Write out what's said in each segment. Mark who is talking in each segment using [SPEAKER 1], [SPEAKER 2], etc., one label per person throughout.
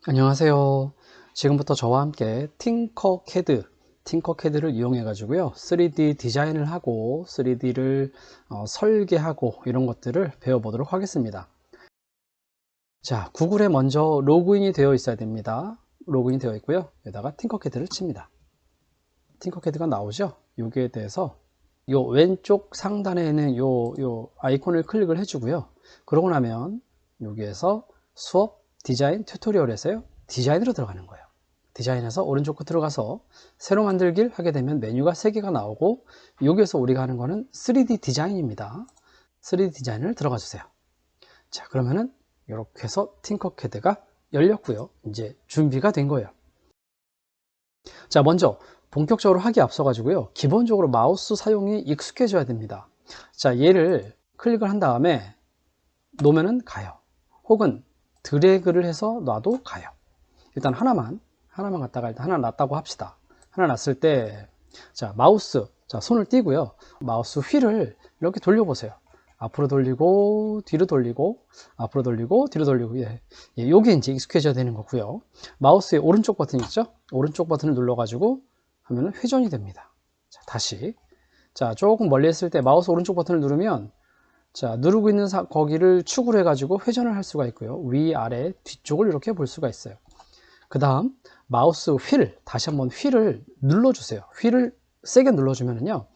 [SPEAKER 1] 안녕하세요. 지금부터 저와 함께 팅커캐드를 이용해 가지고요 3D 디자인을 하고 3D를 설계하고 이런 것들을 배워보도록 하겠습니다. 자, 구글에 먼저 로그인이 되어 있어야 됩니다. 로그인이 되어 있고요, 여기다가 팅커캐드를 칩니다. 팅커캐드가 나오죠. 여기에 대해서 요 왼쪽 상단에 있는 요 아이콘을 클릭을 해주고요, 그러고 나면 여기에서 수업 디자인 튜토리얼에서요 디자인으로 들어가는 거예요. 디자인에서 오른쪽 끝으로 가서 새로 만들기를 하게 되면 메뉴가 3개가 나오고, 여기에서 우리가 하는 거는 3D 디자인입니다. 3D 디자인을 들어가 주세요. 자, 그러면은 이렇게 해서 팅커캐드가 열렸고요, 이제 준비가 된 거예요. 자, 먼저 본격적으로 하기에 앞서 가지고요 기본적으로 마우스 사용이 익숙해져야 됩니다. 자, 얘를 클릭을 한 다음에 놓으면은 가요, 혹은 드래그를 해서 놔도 가요. 일단 하나만 갖다가 일단 하나 놨다고 합시다. 하나 놨을 때, 자, 마우스, 자, 손을 띄고요, 마우스 휠을 이렇게 돌려보세요. 앞으로 돌리고 뒤로 돌리고 앞으로 돌리고 뒤로 돌리고, 요게 이제 익숙해져야 되는 거고요. 마우스의 오른쪽 버튼 있죠? 오른쪽 버튼을 눌러 가지고 하면은 회전이 됩니다. 자, 다시, 자, 조금 멀리 했을 때 마우스 오른쪽 버튼을 누르면, 자, 누르고 있는 거기를 축으로 해가지고 회전을 할 수가 있고요, 위, 아래, 뒤쪽을 이렇게 볼 수가 있어요. 그 다음 마우스 휠, 다시 한번 휠을 눌러주세요. 휠을 세게 눌러주면요,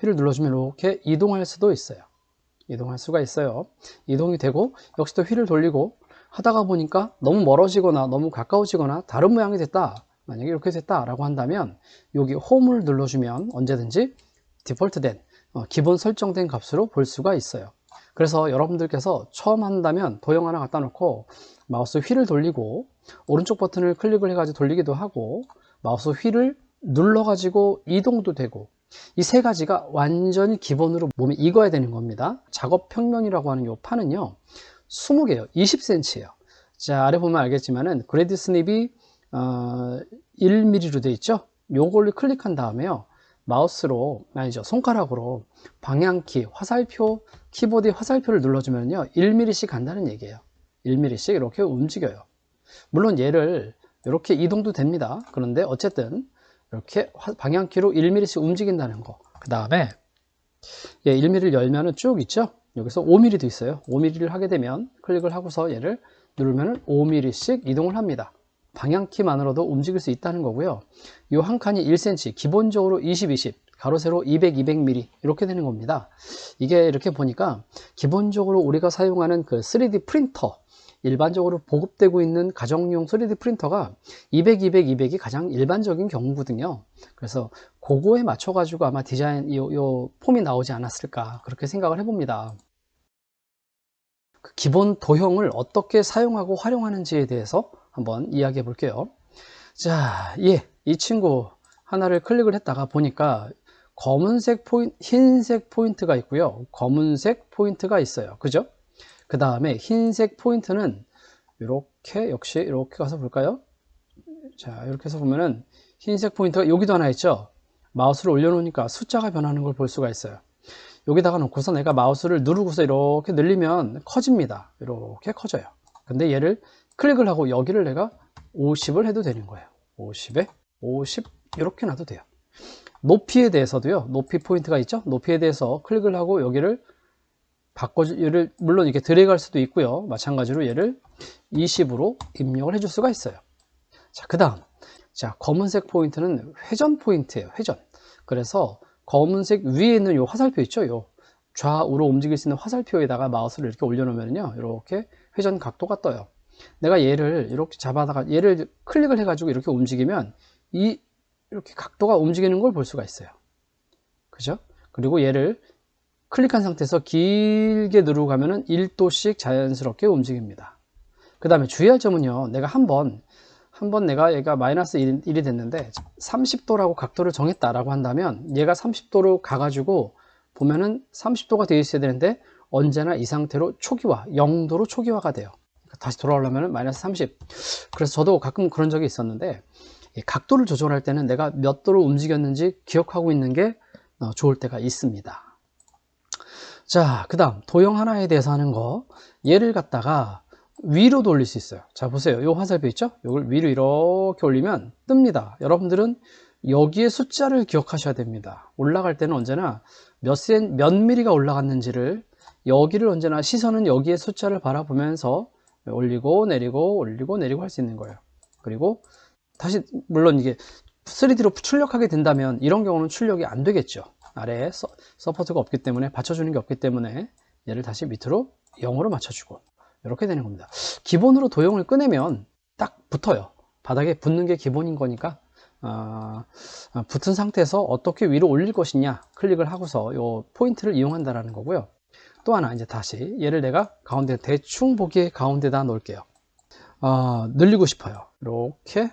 [SPEAKER 1] 휠을 눌러주면 이렇게 이동할 수도 있어요. 이동할 수가 있어요. 이동이 되고, 역시 또 휠을 돌리고 하다가 보니까 너무 멀어지거나 너무 가까워지거나 다른 모양이 됐다, 만약에 이렇게 됐다 라고 한다면 여기 홈을 눌러주면 언제든지 디폴트된 기본 설정된 값으로 볼 수가 있어요. 그래서 여러분들께서 처음 한다면 도형 하나 갖다 놓고 마우스 휠을 돌리고 오른쪽 버튼을 클릭을 해가지고 돌리기도 하고, 마우스 휠을 눌러가지고 이동도 되고, 이 세 가지가 완전히 기본으로 몸에 익어야 되는 겁니다. 작업 평면이라고 하는 요 판은요 20개예요. 20cm예요. 자, 아래 보면 알겠지만은 그래드 스냅이 1mm로 되어 있죠. 요걸 클릭한 다음에요, 마우스로, 아니죠, 손가락으로 방향키, 화살표, 키보드의 화살표를 눌러주면요 1mm씩 간다는 얘기예요. 1mm씩 이렇게 움직여요. 물론 얘를 이렇게 이동도 됩니다. 그런데 어쨌든 이렇게 방향키로 1mm씩 움직인다는 거. 그 다음에 1mm를 열면은 쭉 있죠. 여기서 5mm도 있어요. 5mm를 하게 되면 클릭을 하고서 얘를 누르면은 5mm씩 이동을 합니다. 방향키만으로도 움직일 수 있다는 거고요. 이 한 칸이 1cm, 기본적으로 20, 20, 가로 세로 200, 200mm 이렇게 되는 겁니다. 이게 이렇게 보니까 기본적으로 우리가 사용하는 그 3D 프린터, 일반적으로 보급되고 있는 가정용 3D 프린터가 200, 200, 200이 가장 일반적인 경우거든요. 그래서 그거에 맞춰 가지고 아마 디자인 요 폼이 나오지 않았을까, 그렇게 생각을 해봅니다. 그 기본 도형을 어떻게 사용하고 활용하는지에 대해서 한번 이야기해 볼게요. 자, 이 친구 하나를 클릭을 했다가 보니까 검은색 포인트, 흰색 포인트가 있고요, 검은색 포인트가 있어요. 그죠? 그 다음에 흰색 포인트는 이렇게, 역시 이렇게 가서 볼까요? 자, 이렇게 해서 보면은 흰색 포인트가 여기도 하나 있죠. 마우스를 올려놓으니까 숫자가 변하는 걸 볼 수가 있어요. 여기다가 놓고서 내가 마우스를 누르고서 이렇게 늘리면 커집니다. 이렇게 커져요. 근데 얘를 클릭을 하고 여기를 내가 50을 해도 되는 거예요. 50에 50 이렇게 놔도 돼요. 높이에 대해서도요, 높이 포인트가 있죠. 높이에 대해서 클릭을 하고 여기를 얘를 물론 이렇게 드래그할 수도 있고요, 마찬가지로 얘를 20으로 입력을 해줄 수가 있어요. 자, 그 다음, 자, 검은색 포인트는 회전 포인트예요. 회전. 그래서 검은색 위에 있는 요 화살표 있죠. 요 좌우로 움직일 수 있는 화살표에다가 마우스를 이렇게 올려놓으면요, 이렇게 회전 각도가 떠요. 내가 얘를 이렇게 잡아다가 얘를 클릭을 해가지고 이렇게 움직이면 이렇게 각도가 움직이는 걸 볼 수가 있어요. 그죠? 그리고 얘를 클릭한 상태에서 길게 누르고 가면은 1도씩 자연스럽게 움직입니다. 그 다음에 주의할 점은요, 내가 한번 내가 얘가 마이너스 1이 됐는데 30도라고 각도를 정했다라고 한다면 얘가 30도로 가가지고 보면은 30도가 되어 있어야 되는데 언제나 이 상태로 초기화, 0도로 초기화가 돼요. 다시 돌아오려면 마이너스 30. 그래서 저도 가끔 그런 적이 있었는데, 각도를 조절할 때는 내가 몇 도로 움직였는지 기억하고 있는 게 좋을 때가 있습니다. 자, 그 다음 도형 하나에 대해서 하는 거, 얘를 갖다가 위로 돌릴 수 있어요. 자, 보세요. 요 화살표 있죠? 요걸 위로 이렇게 올리면 뜹니다. 여러분들은 여기에 숫자를 기억하셔야 됩니다. 올라갈 때는 언제나 몇 미리가 올라갔는지를, 여기를 언제나 시선은 여기에 숫자를 바라보면서 올리고 내리고 올리고 내리고 할 수 있는 거예요. 그리고 다시, 물론 이게 3D로 출력하게 된다면 이런 경우는 출력이 안 되겠죠. 아래에 서포트가 없기 때문에, 받쳐주는 게 없기 때문에 얘를 다시 밑으로 0으로 맞춰주고 이렇게 되는 겁니다. 기본으로 도형을 꺼내면 딱 붙어요. 바닥에 붙는 게 기본인 거니까 붙은 상태에서 어떻게 위로 올릴 것이냐 클릭을 하고서 요 포인트를 이용한다라는 거고요. 또 하나, 이제 다시 얘를 내가 가운데, 대충 보기에 가운데다 놓을게요. 늘리고 싶어요. 이렇게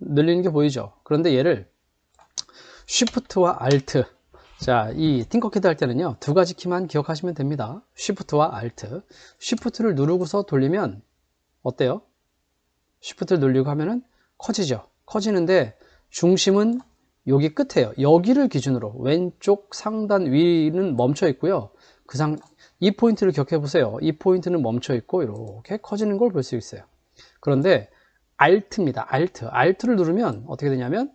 [SPEAKER 1] 늘리는 게 보이죠? 그런데 얘를 Shift와 Alt, 자, 이 팅커캐드 할 때는요, 두 가지 키만 기억하시면 됩니다. Shift와 Alt. Shift를 누르고서 돌리면 어때요? Shift를 누르고 하면은 커지죠. 커지는데 중심은 여기 끝에요. 여기를 기준으로 왼쪽 상단 위는 멈춰 있고요. 이 포인트를 기억해 보세요. 이 포인트는 멈춰 있고 이렇게 커지는 걸 볼 수 있어요. 그런데 Alt입니다. Alt를 누르면 어떻게 되냐면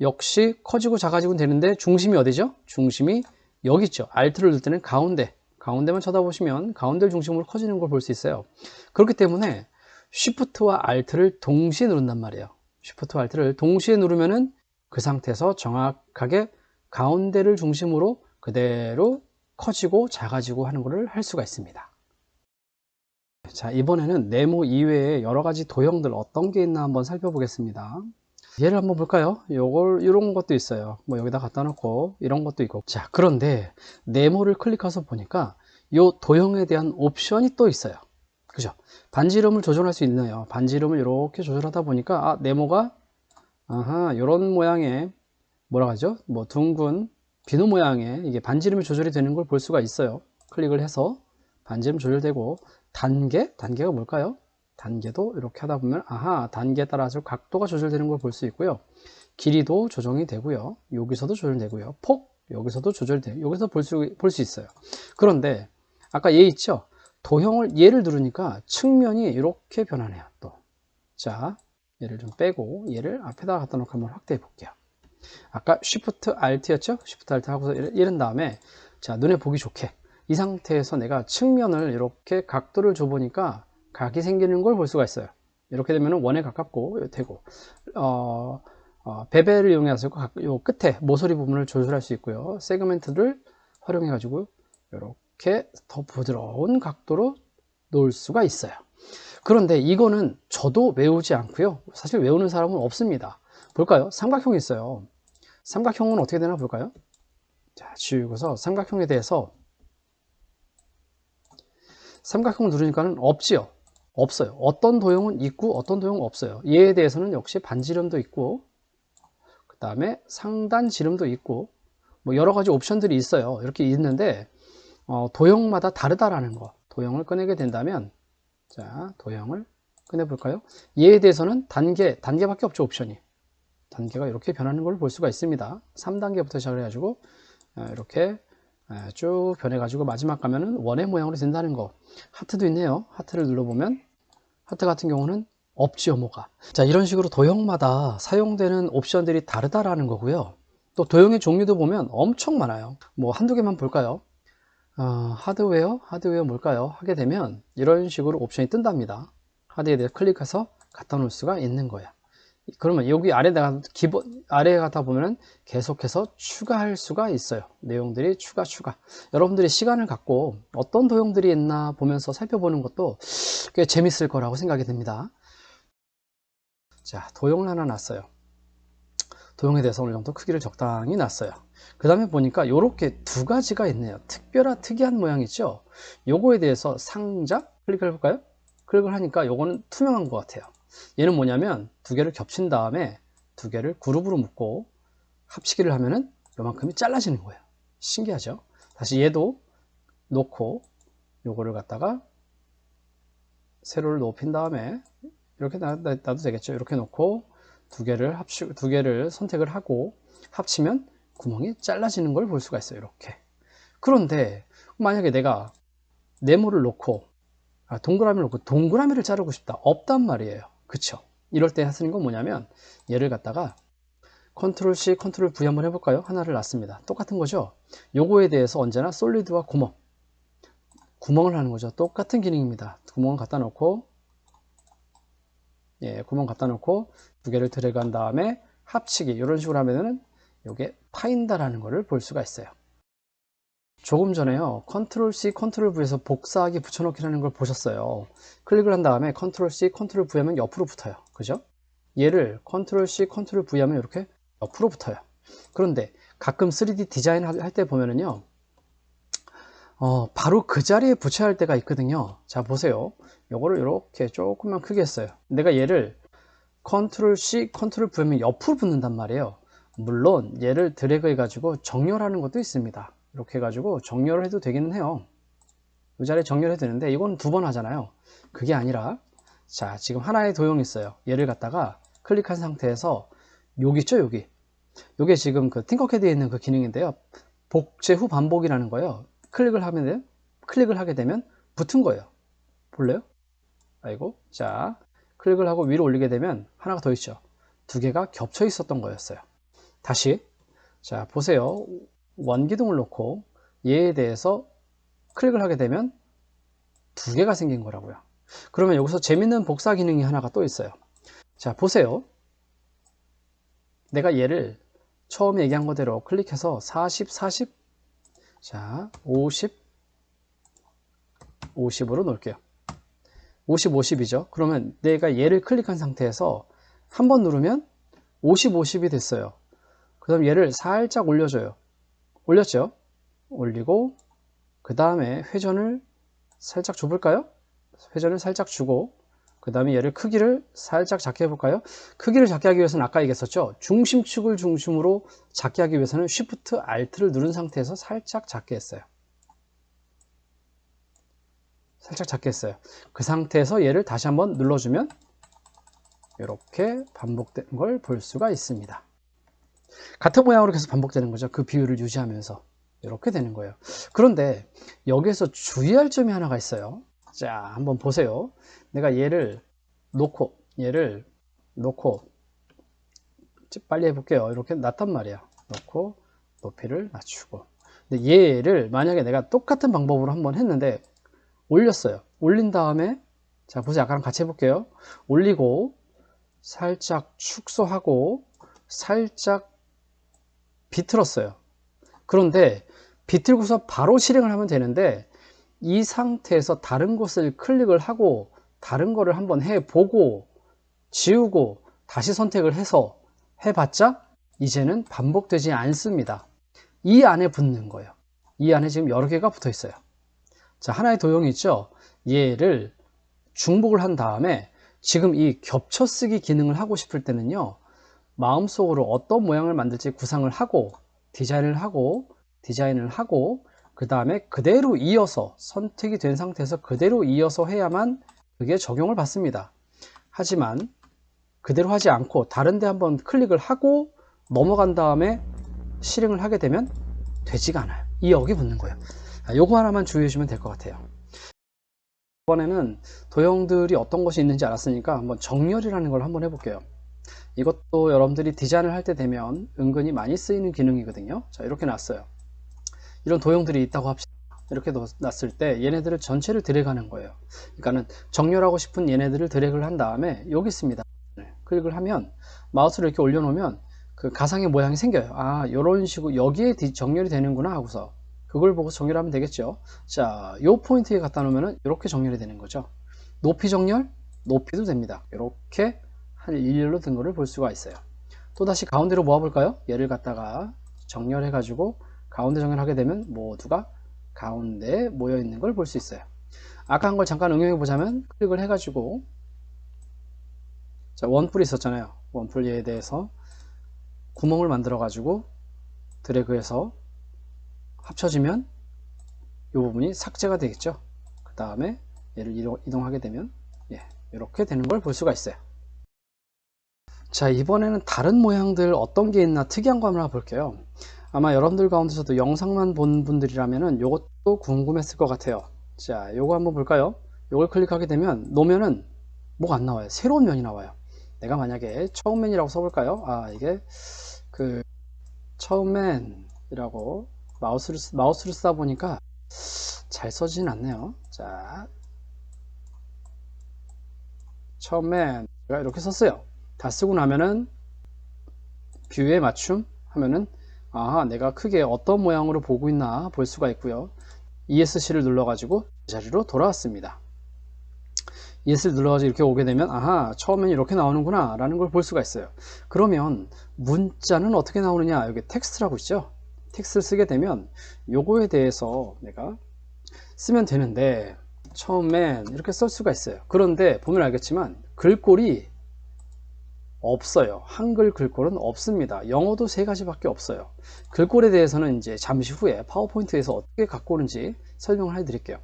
[SPEAKER 1] 역시 커지고 작아지고 되는데 중심이 어디죠? 중심이 여기 있죠. Alt를 누를 때는 가운데만 쳐다보시면 가운데를 중심으로 커지는 걸 볼 수 있어요. 그렇기 때문에 Shift와 Alt를 동시에 누른단 말이에요. Shift와 Alt를 동시에 누르면은 그 상태에서 정확하게 가운데를 중심으로 그대로 커지고 작아지고 하는 것을 할 수가 있습니다. 자, 이번에는 네모 이외에 여러 가지 도형들 어떤 게 있나 한번 살펴보겠습니다. 얘를 한번 볼까요? 이런 것도 있어요. 뭐 여기다 갖다 놓고 이런 것도 있고. 자, 그런데 네모를 클릭해서 보니까 이 도형에 대한 옵션이 또 있어요. 그죠? 반지 이름을 조절할 수 있네요. 반지 이름을 이렇게 조절하다 보니까 네모가 이런 모양의, 뭐라 하죠? 뭐 둥근 비누 모양의 이게 반지 이름이 조절이 되는 걸 볼 수가 있어요. 클릭을 해서 반지 이름 조절되고, 단계가 뭘까요? 단계도 이렇게 하다 보면 단계에 따라서 각도가 조절되는 걸 볼 수 있고요. 길이도 조정이 되고요. 여기서도 조절되고요. 폭 여기서도 조절돼요. 여기서 볼 수 있어요. 그런데 아까 얘 있죠? 얘를 누르니까 측면이 이렇게 변하네요. 또, 자, 얘를 좀 빼고 얘를 앞에다가 갖다 놓고 한번 확대해 볼게요. 아까 Shift Alt였죠? Shift Alt 하고서 이런 다음에, 자, 눈에 보기 좋게 이 상태에서 내가 측면을 이렇게 각도를 줘 보니까 각이 생기는 걸 볼 수가 있어요. 이렇게 되면 원에 가깝고 되고, 베벨을 이용해서 요 끝에 모서리 부분을 조절할 수 있고요. 세그멘트를 활용해 가지고 이렇게 더 부드러운 각도로 놓을 수가 있어요. 그런데 이거는 저도 외우지 않고요. 사실 외우는 사람은 없습니다. 볼까요? 삼각형이 있어요. 삼각형은 어떻게 되나 볼까요? 자, 지우고서 삼각형에 대해서, 삼각형을 누르니까는 없지요. 없어요. 어떤 도형은 있고 어떤 도형은 없어요. 얘에 대해서는 역시 반지름도 있고, 그 다음에 상단 지름도 있고, 뭐 여러 가지 옵션들이 있어요. 이렇게 있는데 도형마다 다르다라는 거. 도형을 꺼내게 된다면, 자, 도형을 꺼내 볼까요? 얘에 대해서는 단계밖에 없죠. 옵션이 단계가 이렇게 변하는 걸 볼 수가 있습니다. 3단계부터 시작을 해가지고 이렇게 쭉 변해가지고 마지막 가면은 원의 모양으로 된다는 거. 하트도 있네요. 하트를 눌러보면 하트 같은 경우는 없지요, 뭐가. 자, 이런 식으로 도형마다 사용되는 옵션들이 다르다라는 거고요. 또 도형의 종류도 보면 엄청 많아요. 뭐 한두 개만 볼까요? 하드웨어 뭘까요? 하게 되면 이런 식으로 옵션이 뜬답니다. 하드에 대해서 클릭해서 갖다 놓을 수가 있는 거야. 그러면 여기 아래에 가다 보면 계속해서 추가할 수가 있어요. 내용들이 추가. 여러분들이 시간을 갖고 어떤 도형들이 있나 보면서 살펴보는 것도 꽤 재밌을 거라고 생각이 됩니다. 자, 도형을 하나 놨어요. 도형에 대해서 어느 정도 크기를 적당히 놨어요. 그 다음에 보니까 이렇게 두 가지가 있네요. 특이한 모양 있죠? 요거에 대해서 상자 클릭을 해볼까요? 클릭을 하니까 요거는 투명한 것 같아요. 얘는 뭐냐면 두 개를 겹친 다음에 두 개를 그룹으로 묶고 합치기를 하면은 요만큼이 잘라지는 거예요. 신기하죠? 다시 얘도 놓고 요거를 갖다가 세로를 높인 다음에 이렇게 놔도 되겠죠? 이렇게 놓고 두 개를 선택을 하고 합치면 구멍이 잘라지는 걸 볼 수가 있어요. 이렇게 그런데 만약에 내가 네모를 놓고 동그라미를 놓고 동그라미를 자르고 싶다. 없단 말이에요. 그쵸? 이럴 때 하시는 건 뭐냐면 얘를 갖다가 컨트롤 C, 컨트롤 V 한번 해볼까요? 하나를 놨습니다. 똑같은 거죠? 요거에 대해서 언제나 솔리드와 구멍을 하는 거죠. 똑같은 기능입니다. 구멍을 갖다 놓고, 예, 구멍 갖다 놓고 두 개를 드래그 한 다음에 합치기 이런 식으로 하면은 요게 파인다라는 거를 볼 수가 있어요. 조금 전에요, 컨트롤 C, 컨트롤 V에서 복사하기 붙여넣기라는 걸 보셨어요. 클릭을 한 다음에 컨트롤 C, 컨트롤 V 하면 옆으로 붙어요. 그죠? 얘를 컨트롤 C, 컨트롤 V 하면 이렇게 옆으로 붙어요. 그런데 가끔 3D 디자인 할 때 보면은요, 바로 그 자리에 붙여야 할 때가 있거든요. 자, 보세요. 요거를 이렇게 조금만 크게 했어요. 내가 얘를 컨트롤 C, 컨트롤 V 하면 옆으로 붙는단 말이에요. 물론 얘를 드래그 해가지고 정렬하는 것도 있습니다. 이렇게 해가지고 정렬을 해도 되기는 해요. 이 자리에 정렬해도 되는데 이건 두 번 하잖아요. 그게 아니라, 자, 지금 하나의 도형이 있어요. 얘를 갖다가 클릭한 상태에서 여기 있죠, 여기. 요게 지금 그 팅커캐드에 있는 그 기능인데요. 복제 후 반복이라는 거예요. 클릭을 하게 되면 붙은 거예요. 볼래요? 아이고. 자, 클릭을 하고 위로 올리게 되면 하나가 더 있죠. 두 개가 겹쳐 있었던 거였어요. 다시, 자, 보세요. 원기둥을 놓고 얘에 대해서 클릭을 하게 되면 두 개가 생긴 거라고요. 그러면 여기서 재밌는 복사 기능이 하나가 또 있어요. 자, 보세요. 내가 얘를 처음에 얘기한 거대로 클릭해서 40, 40, 자, 50, 50으로 놓을게요. 50, 50이죠. 그러면 내가 얘를 클릭한 상태에서 한번 누르면 50, 50이 됐어요. 그 다음 얘를 살짝 올려줘요. 올렸죠? 올리고 그 다음에 회전을 살짝 줘볼까요? 회전을 살짝 주고 그 다음에 얘를 크기를 살짝 작게 해볼까요? 크기를 작게 하기 위해서는 아까 얘기했었죠? 중심축을 중심으로 작게 하기 위해서는 Shift, Alt를 누른 상태에서 살짝 작게 했어요. 살짝 작게 했어요. 그 상태에서 얘를 다시 한번 눌러주면 이렇게 반복되는 걸 볼 수가 있습니다. 같은 모양으로 계속 반복되는 거죠. 그 비율을 유지하면서 이렇게 되는 거예요. 그런데 여기에서 주의할 점이 하나가 있어요. 자, 한번 보세요. 내가 얘를 놓고 빨리 해볼게요. 이렇게 놨단 말이야. 놓고 높이를 낮추고. 근데 얘를 만약에 내가 똑같은 방법으로 한번 했는데 올렸어요. 올린 다음에, 자, 보세요. 아까랑 같이 해볼게요. 올리고 살짝 축소하고 살짝 비틀었어요. 그런데 비틀고서 바로 실행을 하면 되는데 이 상태에서 다른 곳을 클릭을 하고 다른 거를 한번 해보고 지우고 다시 선택을 해서 해봤자 이제는 반복되지 않습니다. 이 안에 붙는 거예요. 이 안에 지금 여러 개가 붙어 있어요. 자, 하나의 도형이 있죠. 얘를 중복을 한 다음에 지금 이 겹쳐쓰기 기능을 하고 싶을 때는요, 마음속으로 어떤 모양을 만들지 구상을 하고 디자인을 하고 그 다음에 그대로 이어서 선택이 된 상태에서 그대로 이어서 해야만 그게 적용을 받습니다. 하지만 그대로 하지 않고 다른 데 한번 클릭을 하고 넘어간 다음에 실행을 하게 되면 되지가 않아요. 이 역이 붙는 거예요. 요거 하나만 주의해 주면 될 것 같아요. 이번에는 도형들이 어떤 것이 있는지 알았으니까 한번 정렬이라는 걸 한번 해볼게요. 이것도 여러분들이 디자인을 할 때 되면 은근히 많이 쓰이는 기능이거든요. 자, 이렇게 놨어요. 이런 도형들이 있다고 합시다. 이렇게 놨을 때 얘네들을 전체를 드래그하는 거예요. 그러니까는 정렬하고 싶은 얘네들을 드래그를 한 다음에 여기 있습니다. 클릭을 하면 마우스를 이렇게 올려놓으면 그 가상의 모양이 생겨요. 아, 이런 식으로 여기에 정렬이 되는구나 하고서 그걸 보고 정렬하면 되겠죠. 자, 요 포인트에 갖다 놓으면 이렇게 정렬이 되는 거죠. 높이 정렬, 높이도 됩니다. 이렇게 한 일렬로 든 거를 볼 수가 있어요. 또다시 가운데로 모아볼까요? 얘를 갖다가 정렬해 가지고 가운데 정렬하게 되면 모두가 가운데에 모여 있는 걸 볼 수 있어요. 아까 한 걸 잠깐 응용해 보자면 클릭을 해 가지고, 자, 원뿔이 있었잖아요. 원뿔 얘에 대해서 구멍을 만들어 가지고 드래그해서 합쳐지면 이 부분이 삭제가 되겠죠. 그 다음에 얘를 이동하게 되면 이렇게 되는 걸 볼 수가 있어요. 자, 이번에는 다른 모양들 어떤 게 있나 특이한 거 한번 볼게요. 아마 여러분들 가운데서도 영상만 본 분들이라면은 요것도 궁금했을 것 같아요. 자, 요거 한번 볼까요? 요걸 클릭하게 되면 놓으면은 뭐가 안 나와요. 새로운 면이 나와요. 내가 만약에 처음 맨이라고 써볼까요? 아, 이게 그 처음 맨이라고 마우스를 쓰다 보니까 잘 써지진 않네요. 자, 처음 맨 제가 이렇게 썼어요. 다 쓰고 나면은 뷰에 맞춤 하면은 아, 내가 크게 어떤 모양으로 보고 있나 볼 수가 있고요. ESC를 눌러가지고 제자리로 돌아왔습니다. ESC를 눌러가지고 이렇게 오게 되면 아하, 처음엔 이렇게 나오는구나 라는 걸 볼 수가 있어요. 그러면 문자는 어떻게 나오느냐, 여기 텍스트라고 있죠. 텍스트를 쓰게 되면 요거에 대해서 내가 쓰면 되는데 처음엔 이렇게 쓸 수가 있어요. 그런데 보면 알겠지만 글꼴이 없어요. 한글 글꼴은 없습니다. 영어도 세 가지밖에 없어요. 글꼴에 대해서는 이제 잠시 후에 파워포인트에서 어떻게 갖고 오는지 설명을 해 드릴게요.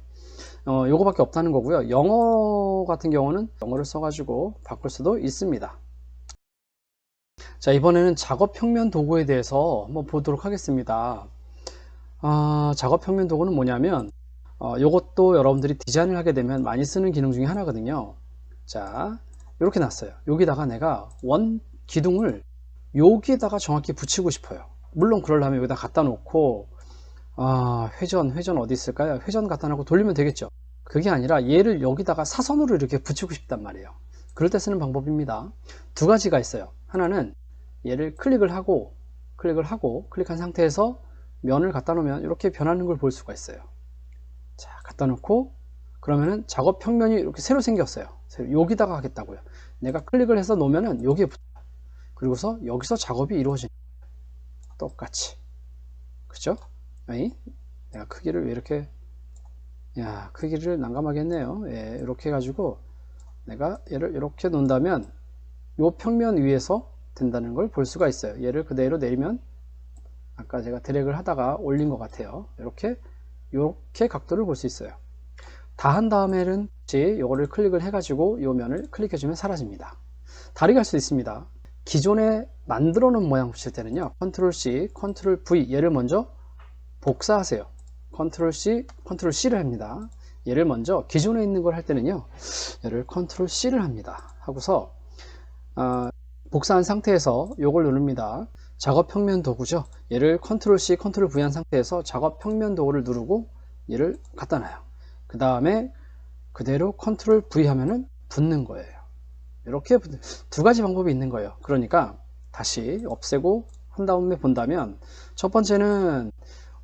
[SPEAKER 1] 요거밖에 없다는 거고요. 영어 같은 경우는 영어를 써가지고 바꿀 수도 있습니다. 자, 이번에는 작업 평면 도구에 대해서 한번 보도록 하겠습니다. 작업 평면 도구는 뭐냐면 요것도 여러분들이 디자인을 하게 되면 많이 쓰는 기능 중에 하나거든요. 자, 이렇게 놨어요. 여기다가 내가 원 기둥을 여기에다가 정확히 붙이고 싶어요. 물론 그러려면 여기다 갖다 놓고 회전 어디 있을까요? 회전 갖다 놓고 돌리면 되겠죠. 그게 아니라 얘를 여기다가 사선으로 이렇게 붙이고 싶단 말이에요. 그럴 때 쓰는 방법입니다. 두 가지가 있어요. 하나는 얘를 클릭한 상태에서 면을 갖다 놓으면 이렇게 변하는 걸 볼 수가 있어요. 자, 갖다 놓고 그러면은 작업 평면이 이렇게 새로 생겼어요. 여기다가 하겠다고요. 내가 클릭을 해서 놓으면은 여기에 붙어요. 그리고서 여기서 작업이 이루어지는 거예요. 똑같이. 그죠? 내가 크기를 왜 이렇게, 크기를 난감하게 했네요. 예, 이렇게 해가지고 내가 얘를 이렇게 놓는다면 이 평면 위에서 된다는 걸 볼 수가 있어요. 얘를 그대로 내리면 아까 제가 드래그를 하다가 올린 것 같아요. 이렇게 각도를 볼 수 있어요. 다 한 다음에는 이거를 클릭을 해가지고 이 면을 클릭해주면 사라집니다. 다르게 할 수 있습니다. 기존에 만들어 놓은 모양 붙일 때는요, 컨트롤 C, 컨트롤 V, 얘를 먼저 복사하세요. 컨트롤 C, 컨트롤 C를 합니다. 얘를 먼저 기존에 있는 걸 할 때는요, 얘를 컨트롤 C를 합니다. 하고서 복사한 상태에서 요걸 누릅니다. 작업 평면 도구죠. 얘를 컨트롤 C, 컨트롤 V 한 상태에서 작업 평면 도구를 누르고 얘를 갖다 놔요. 그 다음에 그대로 컨트롤 V 하면은 붙는 거예요. 이렇게 두 가지 방법이 있는 거예요. 그러니까 다시 없애고 한 다음에 본다면, 첫 번째는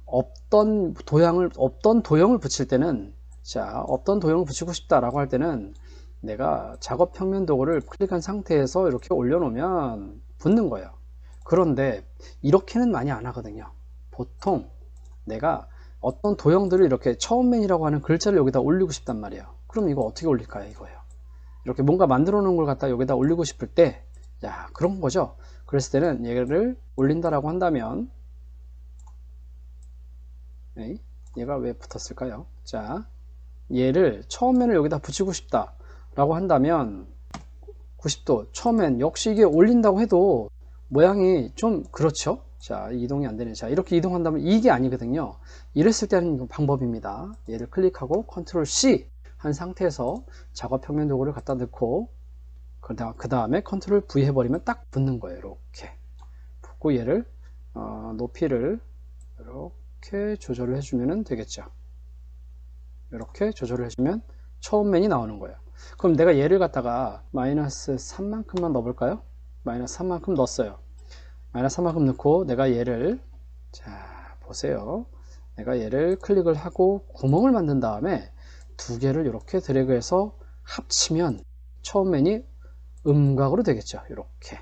[SPEAKER 1] 없던 도형을 붙일 때는, 자, 없던 도형을 붙이고 싶다라고 할 때는 내가 작업 평면 도구를 클릭한 상태에서 이렇게 올려놓으면 붙는 거예요. 그런데 이렇게는 많이 안 하거든요. 보통 내가 어떤 도형들을 이렇게 처음맨이라고 하는 글자를 여기다 올리고 싶단 말이에요. 그럼 이거 어떻게 올릴까요? 이거예요. 이렇게 뭔가 만들어 놓은 걸 갖다 여기다 올리고 싶을 때, 그런 거죠. 그랬을 때는 얘를 올린다라고 한다면, 얘가 왜 붙었을까요? 자, 얘를 처음맨을 여기다 붙이고 싶다 라고 한다면 90도 처음엔 역시 이게 올린다고 해도 모양이 좀 그렇죠. 자, 이동이 안 되네. 자, 이렇게 이동한다면 이게 아니거든요. 이랬을 때는 방법입니다. 얘를 클릭하고 컨트롤 C 한 상태에서 작업 평면 도구를 갖다 넣고 그 다음에 컨트롤 V 해버리면 딱 붙는 거예요. 이렇게 붙고 얘를 높이를 이렇게 조절을 해주면 되겠죠. 이렇게 조절을 해주면 처음 맨이 나오는 거예요. 그럼 내가 얘를 갖다가 마이너스 3만큼만 넣어볼까요? 마이너스 3만큼 넣었어요. 마이너스 3만큼 넣고 내가 얘를, 자, 보세요. 내가 얘를 클릭을 하고 구멍을 만든 다음에 두 개를 이렇게 드래그해서 합치면 처음 맨이 음각으로 되겠죠. 이렇게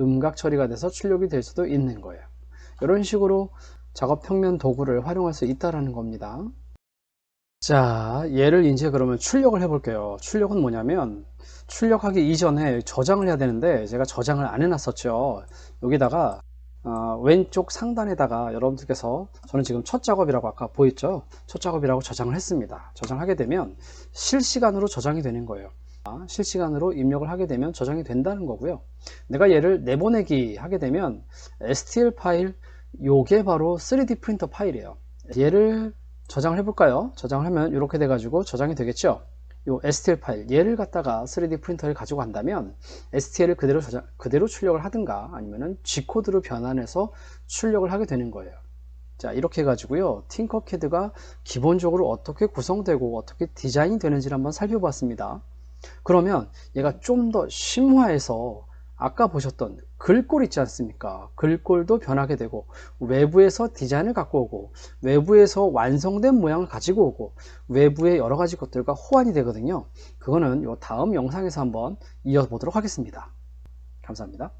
[SPEAKER 1] 음각 처리가 돼서 출력이 될 수도 있는 거예요. 이런 식으로 작업 평면 도구를 활용할 수 있다라는 겁니다. 자, 얘를 이제 그러면 출력을 해 볼게요. 출력은 뭐냐면, 출력하기 이전에 저장을 해야 되는데 제가 저장을 안 해놨었죠. 여기다가 왼쪽 상단에다가 여러분들께서, 저는 지금 첫 작업이라고 아까 보였죠. 첫 작업이라고 저장을 했습니다. 저장하게 되면 실시간으로 저장이 되는 거예요. 실시간으로 입력을 하게 되면 저장이 된다는 거고요. 내가 얘를 내보내기 하게 되면 STL 파일 요게 바로 3D 프린터 파일이에요. 얘를 저장을 해볼까요? 저장을 하면 이렇게 돼가지고 저장이 되겠죠? 요 STL 파일, 얘를 갖다가 3D 프린터를 가지고 간다면 STL을 그대로 출력을 하든가 아니면은 G코드로 변환해서 출력을 하게 되는 거예요. 자, 이렇게 해가지고요, 팅커캐드가 기본적으로 어떻게 구성되고 어떻게 디자인이 되는지를 한번 살펴봤습니다. 그러면 얘가 좀 더 심화해서 아까 보셨던 글꼴 있지 않습니까? 글꼴도 변하게 되고 외부에서 디자인을 갖고 오고 외부에서 완성된 모양을 가지고 오고 외부의 여러 가지 것들과 호환이 되거든요. 그거는 요 다음 영상에서 한번 이어보도록 하겠습니다. 감사합니다.